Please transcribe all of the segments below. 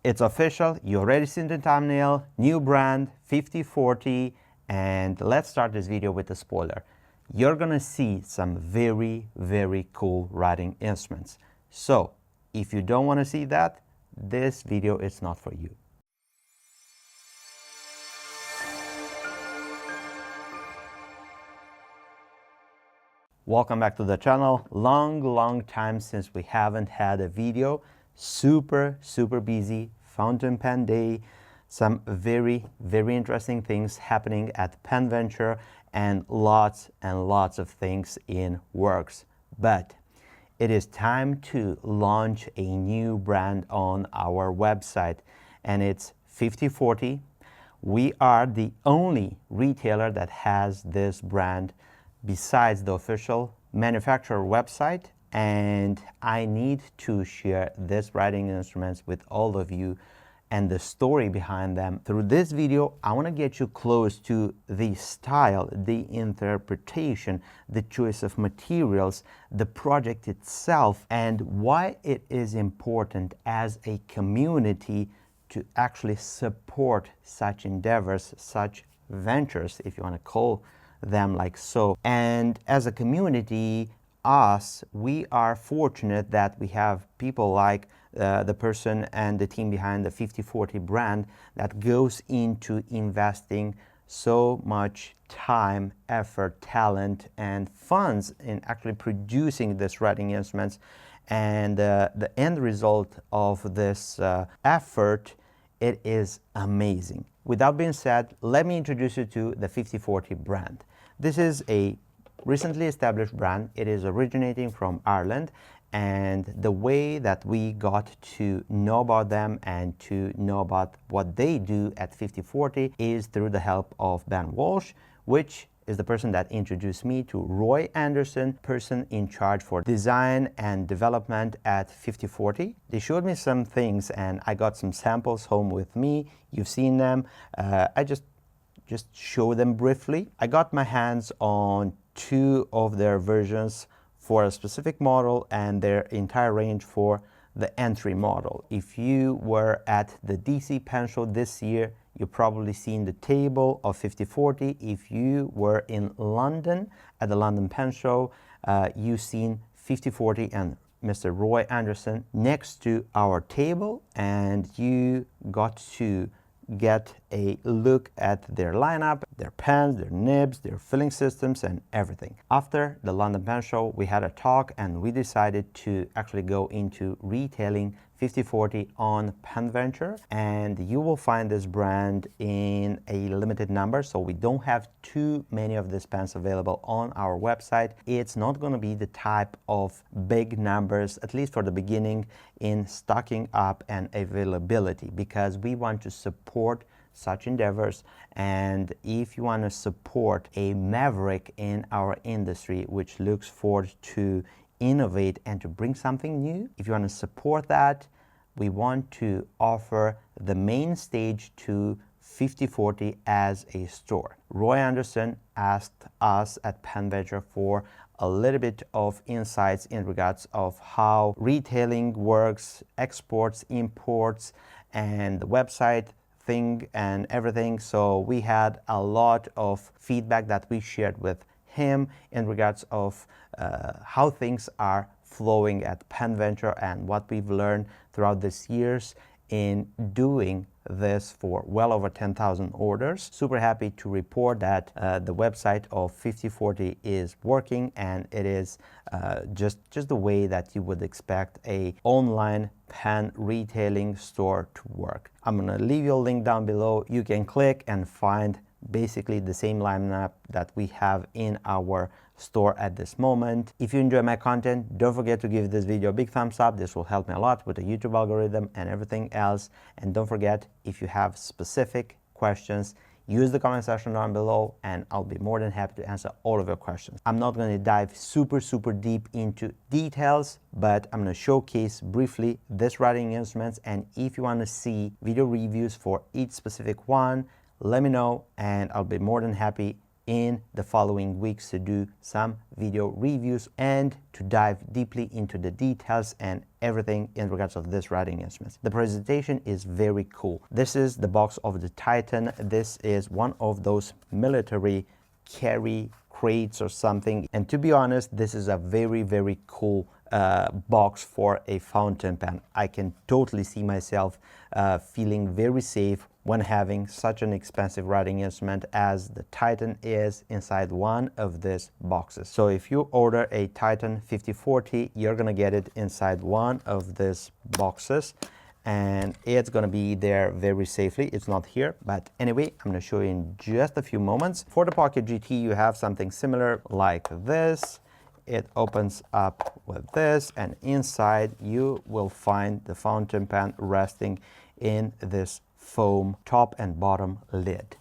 It's official, you already seen the thumbnail, new brand, 50/40, and let's start this video with a spoiler. You're gonna see some very, very cool writing instruments. So, if you don't wanna see that, this video is not for you. Welcome back to the channel. Long time since we haven't had a video. Super busy fountain pen day. Some very interesting things happening at PenVenture and lots of things in works. But it is time to launch a new brand on our website, and it's 50/40. We are the only retailer that has this brand besides the official manufacturer website, and I need to share this writing instruments with all of you and the story behind them. Through this video, I want to get you close to the style, the interpretation, the choice of materials, the project itself, and why it is important as a community to actually support such endeavors, such ventures, if you want to call them like so. And as a community, we are fortunate that we have people like the person and the team behind the 50/40 brand that goes into investing so much time, effort, talent, and funds in actually producing these writing instruments. And the end result of this effort, it is amazing. With that being said, let me introduce you to the 50/40 brand. This is a recently established brand. It is originating from Ireland, and the way that we got to know about them and to know about what they do at 50/40 is through the help of Ben Walsh, which is the person that introduced me to Roy Anderson, person in charge for design and development at 50/40. They showed me some things and I got some samples home with me. You've seen them. I just show them briefly. I got my hands on two of their versions for a specific model and their entire range for the entry model. If you were at the DC Pen Show this year, you've probably seen the table of 50/40. If you were in London at the London Pen Show, you've seen 50/40 and Mr. Roy Anderson next to our table, and you got to get a look at their lineup, their pens, their nibs, their filling systems, and everything. After the London Pen Show, we had a talk and we decided to actually go into retailing 50/40 on PenVenture, and you will find this brand in a limited number, so we don't have too many of these pens available on our website. It's not going to be the type of big numbers, at least for the beginning, in stocking up and availability, because we want to support such endeavors. And if you want to support a maverick in our industry which looks forward to innovate and to bring something new, if you want to support that, we want to offer the main stage to 50/40 as a store. Roy Anderson asked us at PenVenture for a little bit of insights in regards of how retailing works, exports, imports, and the website thing and everything. So we had a lot of feedback that we shared with him in regards of how things are flowing at PenVenture and what we've learned throughout these years in doing this for well over 10,000 orders. Super happy to report that the website of 50/40 is working, and it is just the way that you would expect a online pen retailing store to work. I'm gonna leave you a link down below. You can click and find basically the same lineup that we have in our store at this moment. If you enjoy my content, don't forget to give this video a big thumbs up. This will help me a lot with the YouTube algorithm and everything else. And don't forget, if you have specific questions, use the comment section down below and I'll be more than happy to answer all of your questions. I'm not going to dive super deep into details, but I'm going to showcase briefly this writing instruments. And if you want to see video reviews for each specific one, let me know and I'll be more than happy in the following weeks to do some video reviews and to dive deeply into the details and everything in regards of this writing instrument. The presentation is very cool. This is the box of the Titan. This is one of those military carry crates or something, and to be honest, this is a very cool box for a fountain pen. I can totally see myself feeling very safe when having such an expensive writing instrument as the Titan is inside one of these boxes. So if you order a Titan 54T, you're gonna get it inside one of these boxes, and it's gonna be there very safely. It's not here, but anyway, I'm gonna show you in just a few moments. For the Pocket GT, you have something similar like this. It opens up with this, and inside you will find the fountain pen resting in this foam top and bottom lid.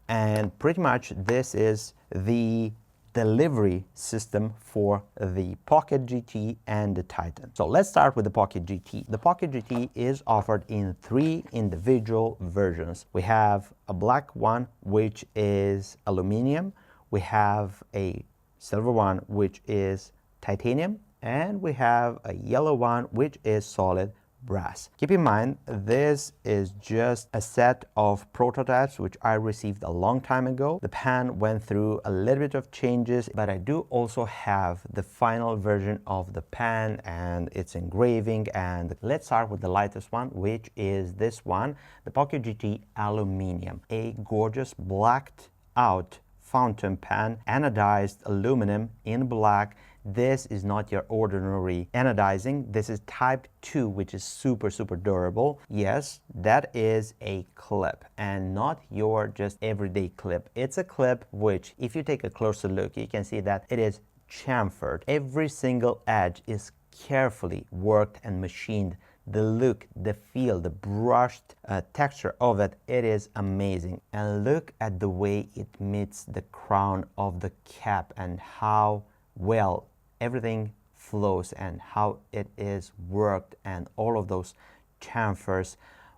And pretty much this is the delivery system for the Pocket GT and the Titan. So let's start with the Pocket GT. The Pocket GT is offered in 3 individual versions. We have a black one, which is aluminum. We have a silver one, which is titanium, and we have a yellow one, which is solid brass. Keep in mind, this is just a set of prototypes which I received a long time ago. The pen went through a little bit of changes, but I do also have the final version of the pen and its engraving. And let's start with the lightest one, which is this one, the Pocket GT Aluminum, a gorgeous blacked out fountain pen, anodized aluminum in black. This is not your ordinary anodizing. This is type 2, which is super durable. Yes, that is a clip and not your just everyday clip. It's a clip which, if you take a closer look, you can see that it is chamfered. Every single edge is carefully worked and machined. The look, the feel, the brushed texture of it, it is amazing. And look at the way it meets the crown of the cap and how well everything flows and how it is worked, and all of those chamfers,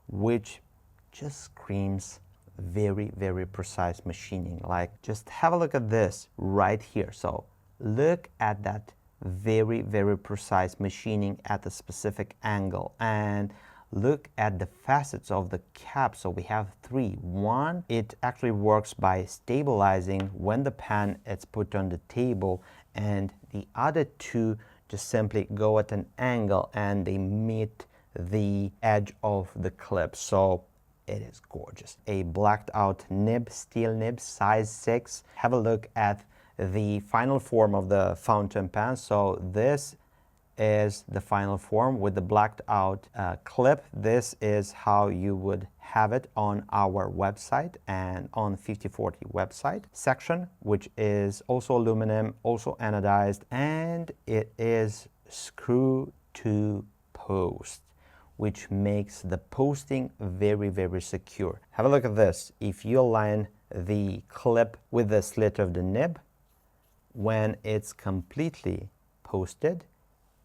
which just screams very precise machining. Like, just have a look at this right here. So look at that very precise machining at a specific angle, and look at the facets of the cap. So we have 3. One, it actually works by stabilizing when the pen is put on the table, and the other 2 just simply go at an angle and they meet the edge of the clip. So it is gorgeous. A blacked out nib, steel nib, size 6. Have a look at the final form of the fountain pen. So this is the final form with the blacked out clip. This is how you would have it on our website and on 50/40 website section, which is also aluminum, also anodized, and it is screw to post, which makes the posting very secure. Have a look at this. If you align the clip with the slit of the nib, when it's completely posted,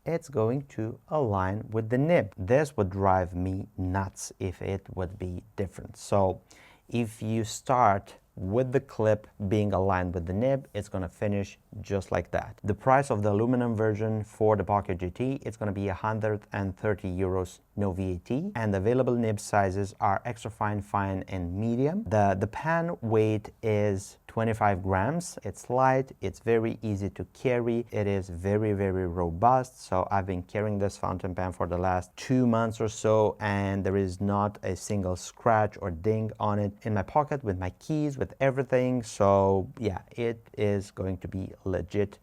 it's going to align with the nib. This would drive me nuts if it would be different. So if you start with the clip being aligned with the nib, it's going to finish just like that. The price of the aluminum version for the Pocket GT, it's going to be 130 euros, no VAT, and the available nib sizes are extra fine, and medium. The pen weight is 25 grams. It's light, it's very easy to carry, it is very robust. So I've been carrying this fountain pen for the last 2 months or so, and there is not a single scratch or ding on it in my pocket, with my keys, with everything. So yeah, it is going to be legit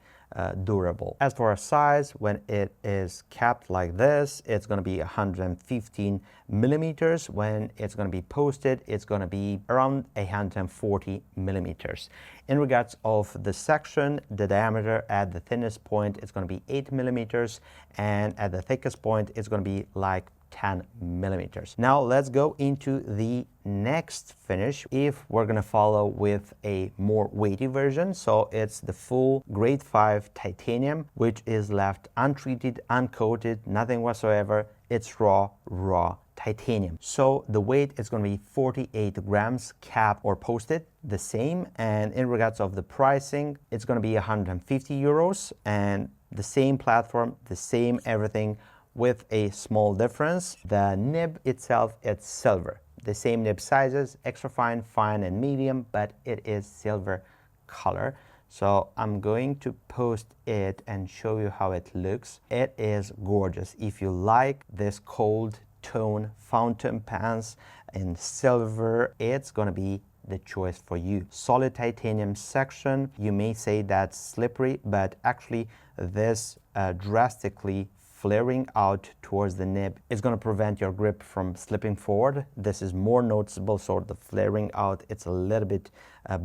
durable. As for a size, when it is capped like this, it's going to be 115 millimeters. When it's going to be posted, it's going to be around 140 millimeters. In regards of the section, the diameter at the thinnest point is going to be 8 millimeters, and at the thickest point, it's going to be like 10 millimeters. Now let's go into the next finish if we're gonna follow with a more weighty version. So it's the full grade 5 titanium, which is left untreated, uncoated, nothing whatsoever. It's raw titanium. titanium. So the weight is going to be 48 grams capped or posted, the same. And in regards of the pricing, it's going to be 150 euros and the same platform, the same everything, with a small difference. The nib itself, it's silver. The same nib sizes, extra fine, fine, and medium, but it is silver color. So I'm going to post it and show you how it looks. It is gorgeous. If you like this cold tone fountain pens in silver, it's gonna be the choice for you. Solid titanium section, you may say that's slippery, but actually this drastically flaring out towards the nib is going to prevent your grip from slipping forward. This is more noticeable, so the flaring out, it's a little bit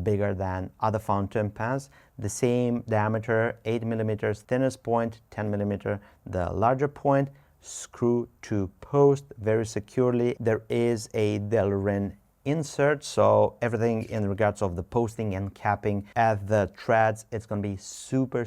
bigger than other fountain pens. The same diameter, 8 millimeters, thinnest point, 10 millimeter, the larger point, screw to post very securely. There is a Delrin insert, so everything in regards of the posting and capping at the threads, it's going to be super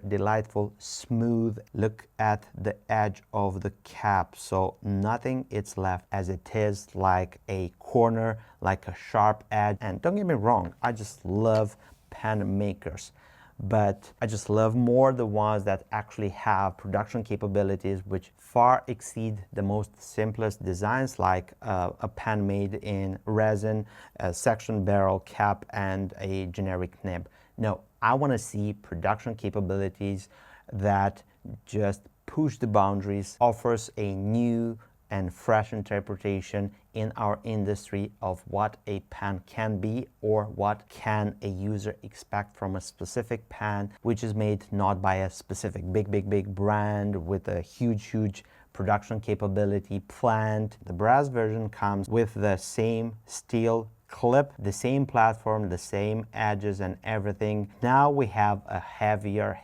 delightful, smooth. Look at the edge of the cap, so nothing is left as it is, like a corner, like a sharp edge. And don't get me wrong, I just love pen makers, but I just love more the ones that actually have production capabilities which far exceed the most simplest designs, like a pen made in resin, a section barrel cap, and a generic nib. No, I want to see production capabilities that just push the boundaries, offers a new and fresh interpretation in our industry of what a pen can be, or what can a user expect from a specific pen, which is made not by a specific big brand with a huge production capability planned. The brass version comes with the same steel clip, the same platform, the same edges and everything. Now we have a heavier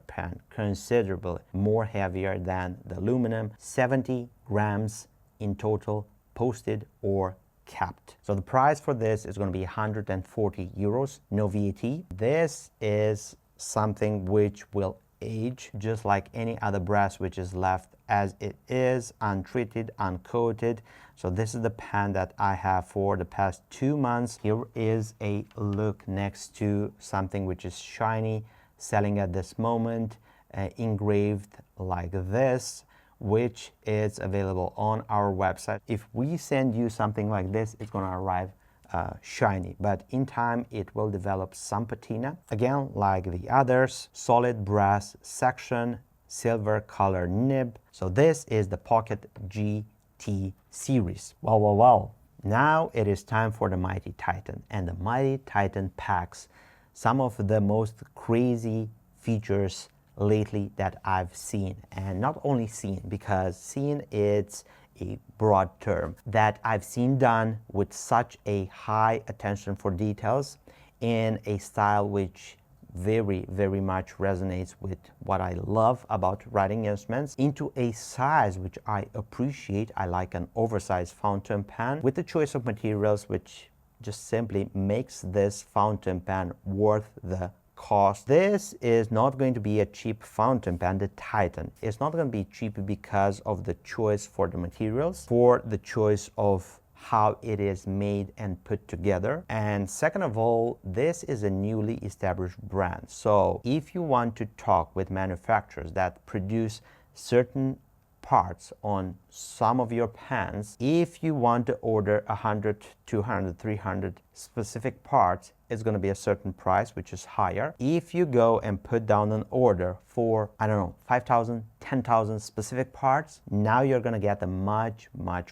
pen, considerably more heavier than the aluminum, 70 grams in total, posted or capped. So the price for this is going to be 140 euros, no VAT. This is something which will age just like any other brass which is left as it is, untreated, uncoated. So this is the pen that I have for the past 2 months. Here is a look next to something which is shiny, selling at this moment, engraved like this, which is available on our website. If we send you something like this, it's going to arrive shiny, but in time it will develop some patina. Again, like the others, solid brass section, silver color nib. So this is the Pocket GT series. Wow. Now it is time for the Mighty Titan, and the Mighty Titan packs some of the most crazy features lately that I've seen. And not only seen, because seen it's a broad term, that I've seen done with such a high attention for details in a style which very much resonates with what I love about writing instruments, into a size which I appreciate. I like an oversized fountain pen with the choice of materials which just simply makes this fountain pen worth the cost. This is not going to be a cheap fountain pen. The Titan is not going to be cheap because of the choice for the materials, for the choice of how it is made and put together. And second of all, this is a newly established brand. So if you want to talk with manufacturers that produce certain parts on some of your pens, if you want to order 100, 200, 300 specific parts, it's going to be a certain price which is higher. If you go and put down an order for, I don't know, 5,000, 10,000 specific parts, now you're going to get a much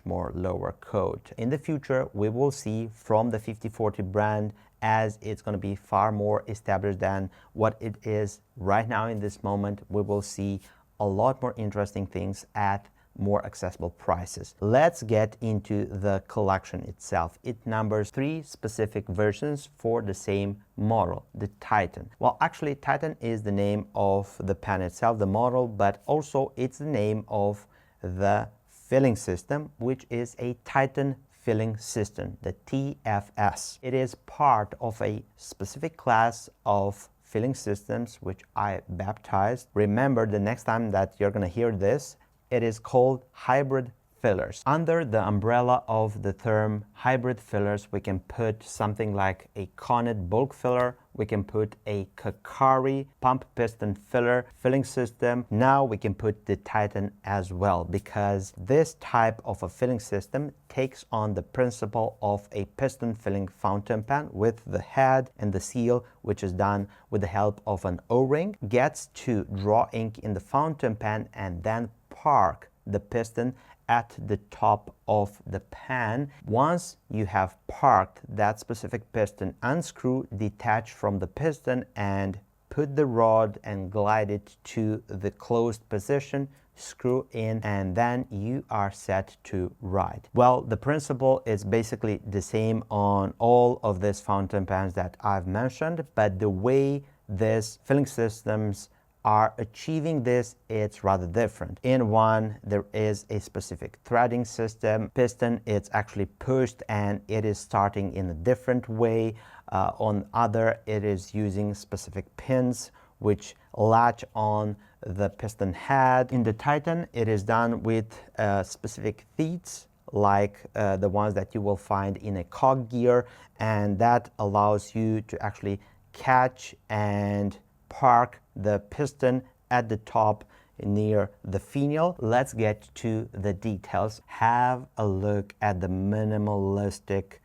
more lower quote. In the future, we will see from the 50/40 brand, as it's going to be far more established than what it is right now in this moment, we will see a lot more interesting things at more accessible prices. Let's get into the collection itself. It numbers 3 specific versions for the same model, the Titan. Well, actually, Titan is the name of the pen itself, the model, but also it's the name of the filling system, which is a Titan filling system, the TFS. It is part of a specific class of filling systems which I baptized. Remember, the next time that you're going to hear this, it is called hybrid fillers. Under the umbrella of the term hybrid fillers, we can put something like a Connet bulk filler. We can put a Kakari pump piston filler filling system. Now we can put the Titan as well, because this type of a filling system takes on the principle of a piston filling fountain pen with the head and the seal, which is done with the help of an O-ring, gets to draw ink in the fountain pen and then park the piston at the top of the pan. Once you have parked that specific piston, unscrew, detach from the piston and put the rod and glide it to the closed position, screw in, and then you are set to ride. Well, the principle is basically the same on all of these fountain pens that I've mentioned, but the way these filling systems are achieving this, it's rather different. In one, there is a specific threading system. Piston, it's actually pushed and it is starting in a different way. On other, it is using specific pins which latch on the piston head. In the Titan, it is done with specific teats, like the ones that you will find in a cog gear, and that allows you to actually catch and park the piston at the top near the finial. Let's get to the details. Have a look at the minimalistic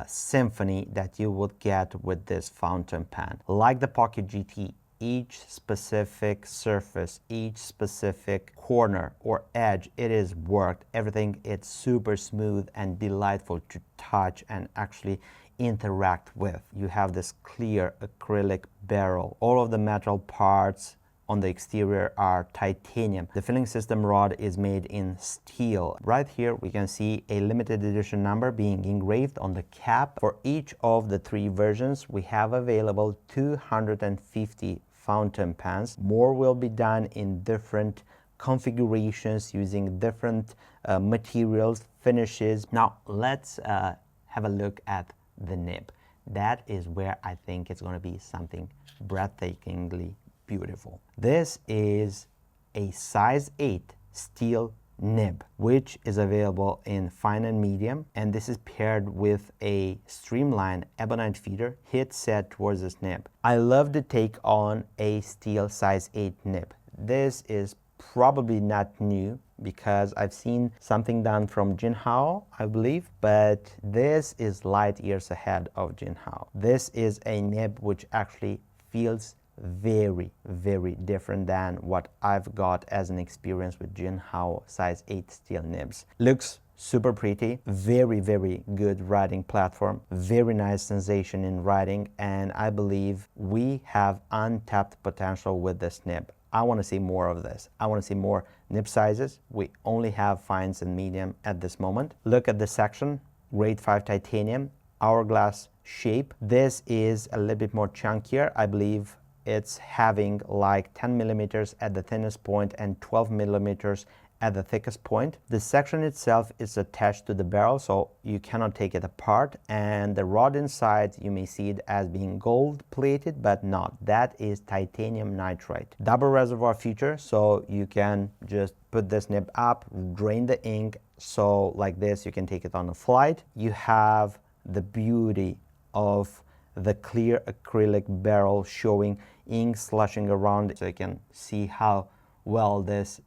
symphony that you would get with this fountain pen. Like the Pocket GT, each specific surface, each specific corner or edge, it is worked. Everything, it's super smooth and delightful to touch and actually interact with. You have this clear acrylic barrel. All of the metal parts on the exterior are titanium. The filling system rod is made in steel. Right here we can see a limited edition number being engraved on the cap. For each of the three versions we have available 250 fountain pens. More will be done in different configurations using different materials, finishes. Now let's have a look at the nib. That is where I think it's going to be something breathtakingly beautiful. This is a size 8 steel nib, which is available in fine and medium, and this is paired with a streamlined ebonite feeder hit set towards this nib. I love the take on a steel size 8 nib. This is probably not new, because I've seen something done from Jinhao, I believe, but this is light years ahead of Jinhao. This is a nib which actually feels very, very different than what I've got as an experience with Jinhao size 8 steel nibs. Looks super pretty, very, very good riding platform, very nice sensation in riding, and I believe we have untapped potential with this nib. I want to see more of this. I want to see more nib sizes. We only have fines and medium at this moment. Look at the section, grade 5 titanium, hourglass shape. This is a little bit more chunkier. I believe it's having like 10 millimeters at the thinnest point and 12 millimeters at the thickest point. The section itself is attached to the barrel, so you cannot take it apart, and the rod inside, you may see it as being gold plated, but not. That is titanium nitride. Double reservoir feature, so you can just put this nib up, drain the ink, so like this you can take it on a flight. You have the beauty of the clear acrylic barrel showing ink slushing around, so you can see how well this,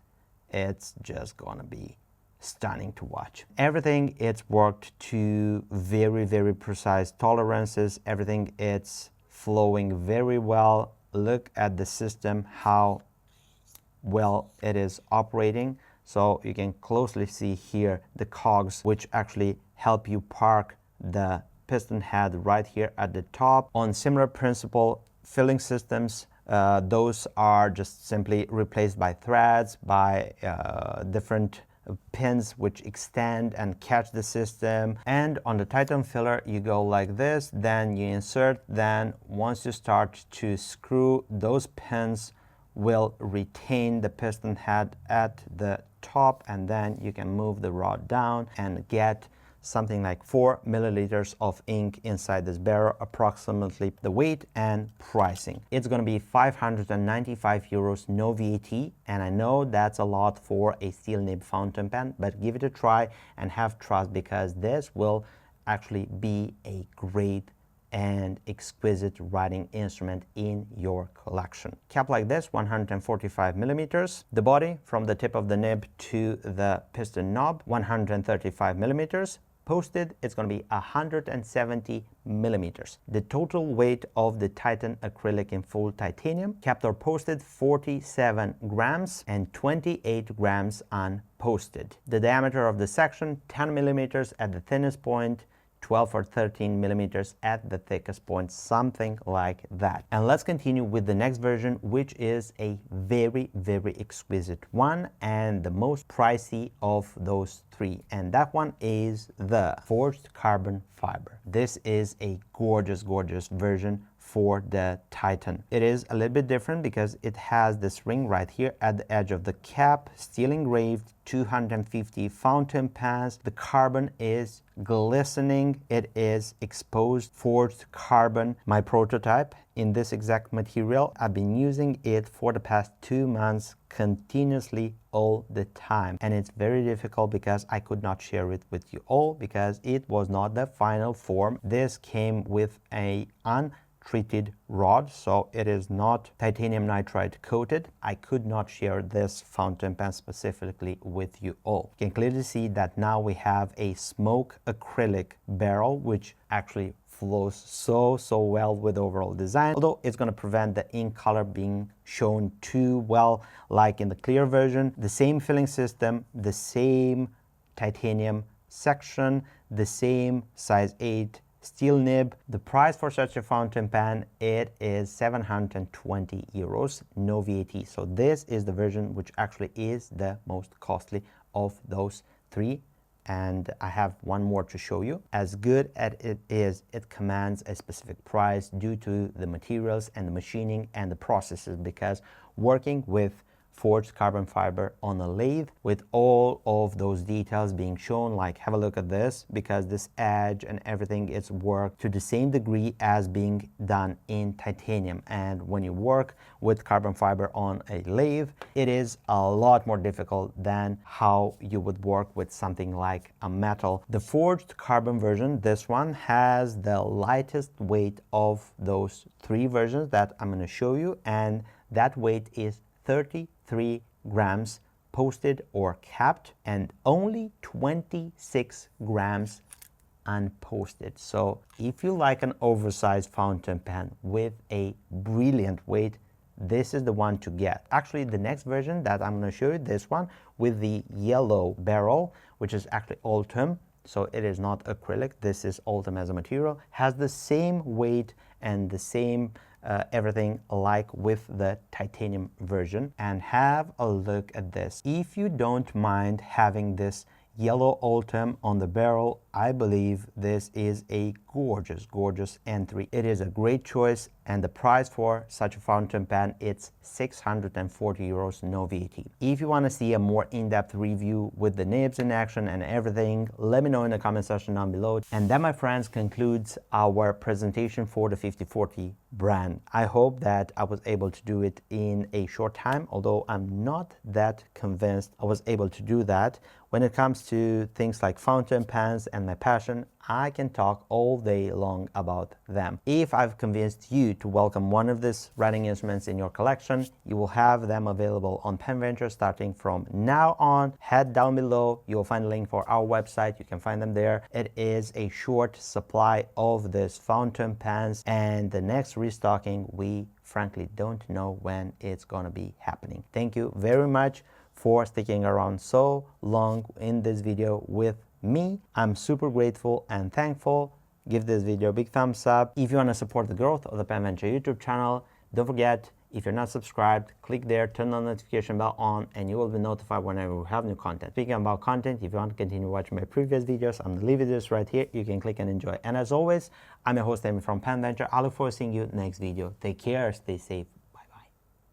it's just gonna be stunning to watch. Everything, it's worked to very, very precise tolerances. Everything, it's flowing very well. Look at the system, how well it is operating. So you can closely see here the cogs, which actually help you park the piston head right here at the top. On similar principle, filling systems, those are just simply replaced by threads, by different pins which extend and catch the system. And on the Titan filler, you go like this, then you insert, then once you start to screw, those pins will retain the piston head at the top, and then you can move the rod down and get something like 4 milliliters of ink inside this barrel, approximately the weight and pricing. It's going to be 595 euros, no VAT, and I know that's a lot for a steel nib fountain pen, but give it a try and have trust, because this will actually be a great and exquisite writing instrument in your collection. Cap like this, 145 millimeters. The body from the tip of the nib to the piston knob, 135 millimeters. Posted, it's going to be 170 millimeters. The total weight of the Titan acrylic in full titanium, capped or posted, 47 grams and 28 grams unposted. The diameter of the section, 10 millimeters at the thinnest point, 12 or 13 millimeters at the thickest point, something like that. And let's continue with the next version, which is a very, very exquisite one and the most pricey of those three. And that one is the forged carbon fiber. This is a gorgeous, gorgeous version for the Titan. It is a little bit different because it has this ring right here at the edge of the cap, steel engraved, 250 fountain pens. The carbon is glistening. It is exposed forged carbon. My prototype in this exact material, I've been using it for the past 2 months continuously all the time, and it's very difficult because I could not share it with you all because it was not the final form. This came with a untreated rod, so it is not titanium nitride coated. I could not share this fountain pen specifically with you all. You can clearly see that now we have a smoke acrylic barrel, which actually flows so well with overall design, although it's going to prevent the ink color being shown too well like in the clear version. The same filling system, the same titanium section, the same size 8 steel nib. The price for such a fountain pen, it is 720 euros, no VAT. So this is the version which actually is the most costly of those three. And I have one more to show you. As good as it is, it commands a specific price due to the materials and the machining and the processes, because working with forged carbon fiber on a lathe with all of those details being shown, like have a look at this, because this edge and everything is worked to the same degree as being done in titanium. And when you work with carbon fiber on a lathe, it is a lot more difficult than how you would work with something like a metal. The forged carbon version, this one, has the lightest weight of those three versions that I'm going to show you, and that weight is 33 grams posted or capped, and only 26 grams unposted. So if you like an oversized fountain pen with a brilliant weight, this is the one to get. Actually, the next version that I'm going to show you, this one with the yellow barrel, which is actually Ultem, so it is not acrylic, this is Ultem as a material, has the same weight and the same everything like with the titanium version. And have a look at this. If you don't mind having this yellow Ultem on the barrel, I believe this is a gorgeous entry. It is a great choice, and the price for such a fountain pen, it's 640 euros, no VAT. If you want to see a more in-depth review with the nibs in action and everything, let me know in the comment section down below. And that, my friends, concludes our presentation for the 50/40 brand. I hope that I was able to do it in a short time, although I'm not that convinced I was able to do that. When it comes to things like fountain pens and my passion, I can talk all day long about them. If I've convinced you to welcome one of these writing instruments in your collection, you will have them available on PenVenture starting from now on. Head down below, you will find a link for our website. You can find them there. It is a short supply of these fountain pens, and the next restocking, we frankly don't know when it's gonna be happening. Thank you very much for sticking around so long in this video with me. I'm super grateful and thankful. Give this video a big thumbs up. If you want to support the growth of the PenVenture YouTube channel, don't forget, if you're not subscribed, click there, turn the notification bell on, and you will be notified whenever we have new content. Speaking about content, if you want to continue watching my previous videos, I'm going to leave this right here. You can click and enjoy. And as always, I'm your host, Amy from PenVenture. I look forward to seeing you next video. Take care, stay safe.